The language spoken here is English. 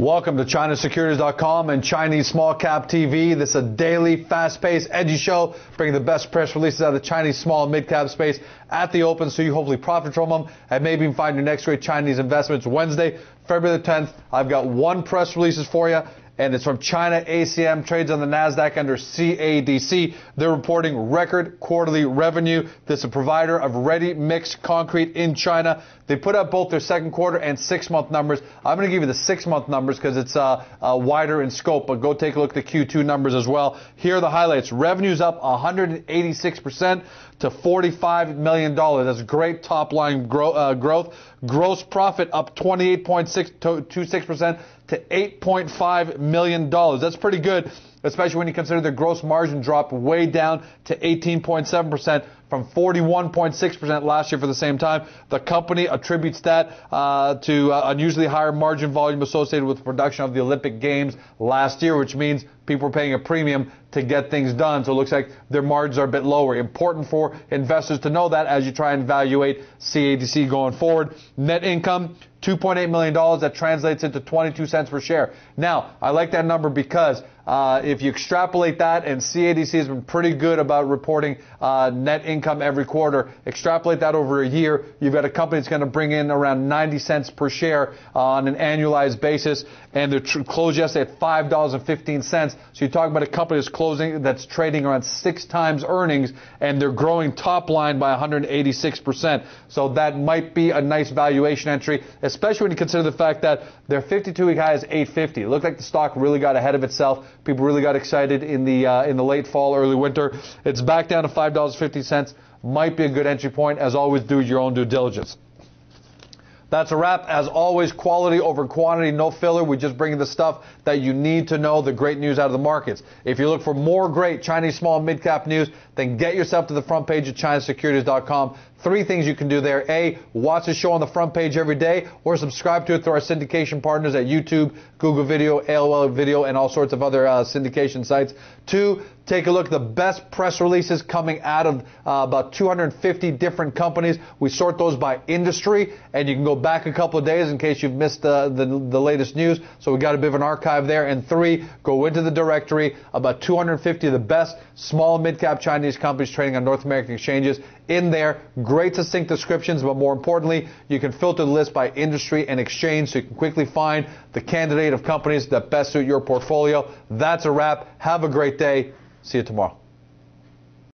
Welcome to ChinaSecurities.com and Chinese Small Cap TV. This is a daily, fast-paced, edgy show, bringing the best press releases out of the Chinese small and mid-cap space at the open, so you hopefully profit from them and maybe even find your next great Chinese investments. Wednesday, February the 10th, I've got one press releases for you, and it's from China ACM, trades on the NASDAQ under CADC. They're reporting record quarterly revenue. This is a provider of ready-mixed concrete in China. They put up both their second quarter and 6-month numbers. I'm going to give you the 6-month numbers because it's wider in scope, but go take a look at the Q2 numbers as well. Here are the highlights. Revenue's up 186% to $45 million. That's great top-line growth. Gross profit up 28.6% to $8.5 million. That's pretty good, especially when you consider the gross margin dropped way down to 18.7% from 41.6% last year for the same time. The company attributes that to unusually higher margin volume associated with the production of the Olympic Games last year, which means people are paying a premium to get things done. So it looks like their margins are a bit lower. Important for investors to know that as you try and evaluate CADC going forward. Net income, $2.8 million. That translates into 22 cents per share. Now, I like that number because if you extrapolate that, and CADC has been pretty good about reporting net income every quarter, extrapolate that over a year, you've got a company that's going to bring in around 90 cents per share on an annualized basis, and they closed yesterday at $5.15. So you talk about a company that's trading around 6 times earnings, and they're growing top line by 186%. So that might be a nice valuation entry, especially when you consider the fact that their 52-week high is $8.50. It looked like the stock really got ahead of itself. People really got excited in the late fall, early winter. It's back down to $5.50. Might be a good entry point. As always, do your own due diligence. That's a wrap. As always, quality over quantity, no filler. We just bring you the stuff that you need to know, the great news out of the markets. If you look for more great Chinese small and mid-cap news, then get yourself to the front page of ChinaSecurities.com. 3 things you can do there. A, watch the show on the front page every day, or subscribe to it through our syndication partners at YouTube, Google Video, AOL Video, and all sorts of other syndication sites. 2, take a look at the best press releases coming out of about 250 different companies. We sort those by industry, and you can go back a couple of days in case you've missed the latest news. So we got a bit of an archive there. And 3, go into the directory, about 250 of the best small and mid-cap Chinese companies trading on North American exchanges. In there, great succinct descriptions, but more importantly, you can filter the list by industry and exchange so you can quickly find the candidate of companies that best suit your portfolio. That's a wrap. Have a great day. See you tomorrow.